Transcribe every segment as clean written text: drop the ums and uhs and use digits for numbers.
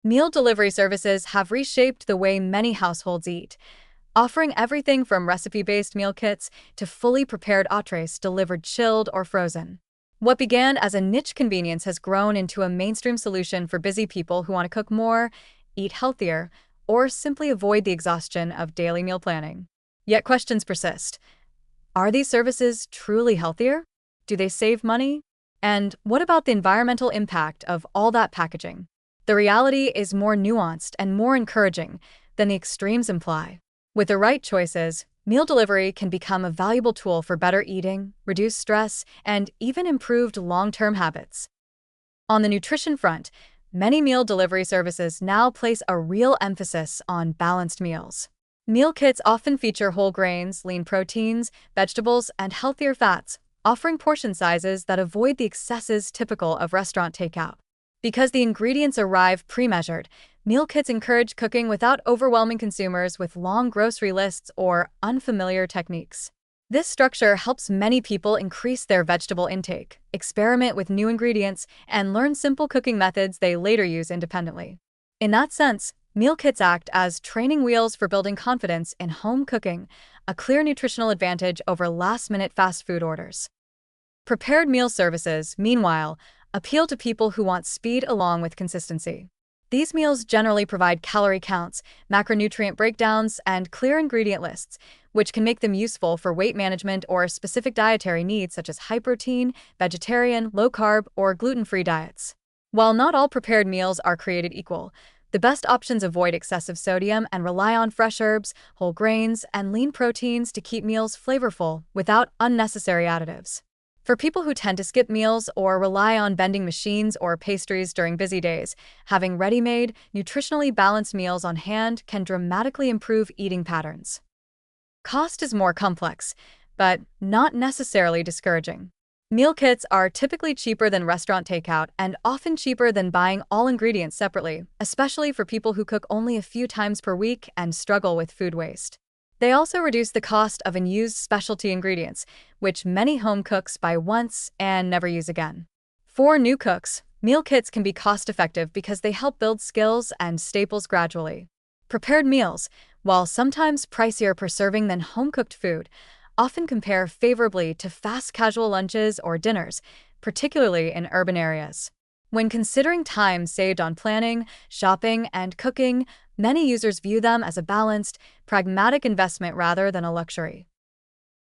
Meal delivery services have reshaped the way many households eat, offering everything from recipe-based meal kits to fully prepared entrees delivered chilled or frozen. What began as a niche convenience has grown into a mainstream solution for busy people who want to cook more, eat healthier, or simply avoid the exhaustion of daily meal planning. Yet questions persist. Are these services truly healthier? Do they save money? And what about the environmental impact of all that packaging? The reality is more nuanced and more encouraging than the extremes imply. With the right choices, meal delivery can become a valuable tool for better eating, reduced stress, and even improved long-term habits. On the nutrition front, many meal delivery services now place a real emphasis on balanced meals. Meal kits often feature whole grains, lean proteins, vegetables, and healthier fats, offering portion sizes that avoid the excesses typical of restaurant takeout. Because the ingredients arrive pre-measured, meal kits encourage cooking without overwhelming consumers with long grocery lists or unfamiliar techniques. This structure helps many people increase their vegetable intake, experiment with new ingredients, and learn simple cooking methods they later use independently. In that sense, meal kits act as training wheels for building confidence in home cooking, a clear nutritional advantage over last-minute fast food orders. Prepared meal services, meanwhile, appeal to people who want speed along with consistency. These meals generally provide calorie counts, macronutrient breakdowns, and clear ingredient lists, which can make them useful for weight management or specific dietary needs such as high protein, vegetarian, low carb, or gluten-free diets. While not all prepared meals are created equal, the best options avoid excessive sodium and rely on fresh herbs, whole grains, and lean proteins to keep meals flavorful without unnecessary additives. For people who tend to skip meals or rely on vending machines or pastries during busy days, having ready-made, nutritionally balanced meals on hand can dramatically improve eating patterns. Cost is more complex, but not necessarily discouraging. Meal kits are typically cheaper than restaurant takeout and often cheaper than buying all ingredients separately, especially for people who cook only a few times per week and struggle with food waste. They also reduce the cost of unused specialty ingredients, which many home cooks buy once and never use again. For new cooks, meal kits can be cost-effective because they help build skills and staples gradually. Prepared meals, while sometimes pricier per serving than home-cooked food, often compare favorably to fast casual lunches or dinners, particularly in urban areas. When considering time saved on planning, shopping, and cooking, many users view them as a balanced, pragmatic investment rather than a luxury.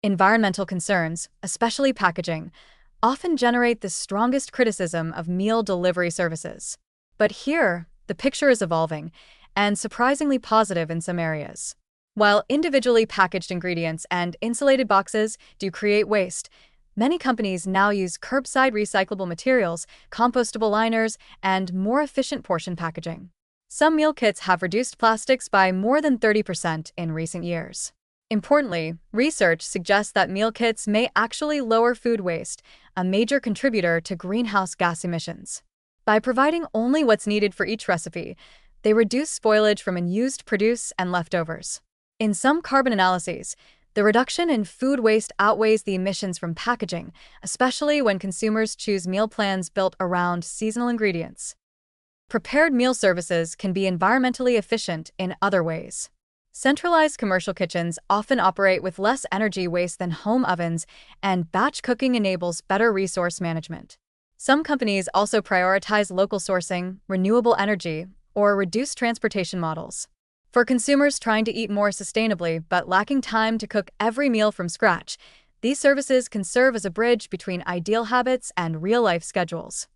Environmental concerns, especially packaging, often generate the strongest criticism of meal delivery services. But here, the picture is evolving, and surprisingly positive in some areas. While individually packaged ingredients and insulated boxes do create waste, many companies now use curbside recyclable materials, compostable liners, and more efficient portion packaging. Some meal kits have reduced plastics by more than 30% in recent years. Importantly, research suggests that meal kits may actually lower food waste, a major contributor to greenhouse gas emissions. By providing only what's needed for each recipe, they reduce spoilage from unused produce and leftovers. In some carbon analyses, the reduction in food waste outweighs the emissions from packaging, especially when consumers choose meal plans built around seasonal ingredients. Prepared meal services can be environmentally efficient in other ways. Centralized commercial kitchens often operate with less energy waste than home ovens, and batch cooking enables better resource management. Some companies also prioritize local sourcing, renewable energy, or reduced transportation models. For consumers trying to eat more sustainably but lacking time to cook every meal from scratch, these services can serve as a bridge between ideal habits and real-life schedules.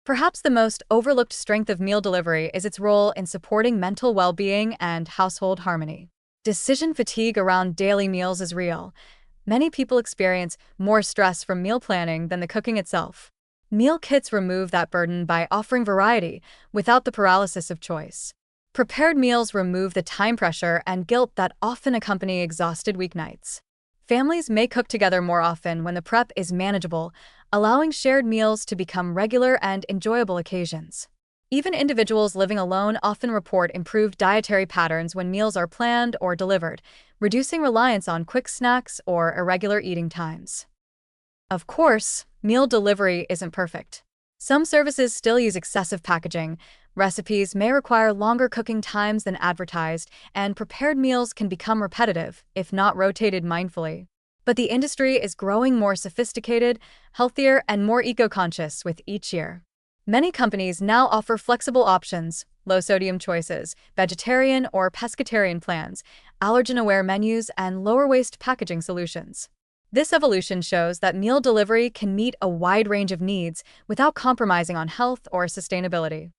Perhaps the most overlooked strength of meal delivery is its role in supporting mental well-being and household harmony. Decision fatigue around daily meals is real. Many people experience more stress from meal planning than the cooking itself. Meal kits remove that burden by offering variety without the paralysis of choice. Prepared meals remove the time pressure and guilt that often accompany exhausted weeknights. Families may cook together more often when the prep is manageable, allowing shared meals to become regular and enjoyable occasions. Even individuals living alone often report improved dietary patterns when meals are planned or delivered, reducing reliance on quick snacks or irregular eating times. Of course, meal delivery isn't perfect. Some services still use excessive packaging, Recipes may require longer cooking times than advertised, and prepared meals can become repetitive if not rotated mindfully. But the industry is growing more sophisticated, healthier, and more eco-conscious with each year. Many companies now offer flexible options, low-sodium choices, vegetarian or pescatarian plans, allergen-aware menus, and lower-waste packaging solutions. This evolution shows that meal delivery can meet a wide range of needs without compromising on health or sustainability.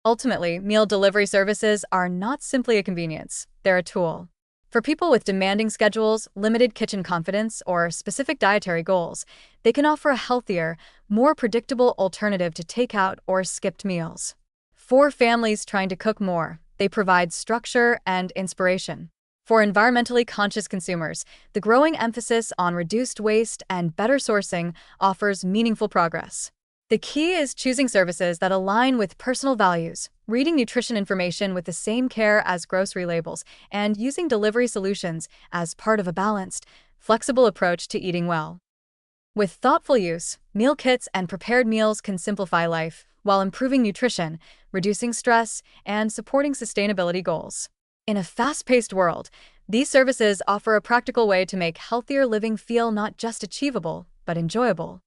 Ultimately, meal delivery services are not simply a convenience, they're a tool. For people with demanding schedules, limited kitchen confidence, or specific dietary goals, they can offer a healthier, more predictable alternative to takeout or skipped meals. For families trying to cook more, they provide structure and inspiration. For environmentally conscious consumers, the growing emphasis on reduced waste and better sourcing offers meaningful progress. The key is choosing services that align with personal values, reading nutrition information with the same care as grocery labels, and using delivery solutions as part of a balanced, flexible approach to eating well. With thoughtful use, meal kits and prepared meals can simplify life while improving nutrition, reducing stress, and supporting sustainability goals. In a fast-paced world, these services offer a practical way to make healthier living feel not just achievable, but enjoyable.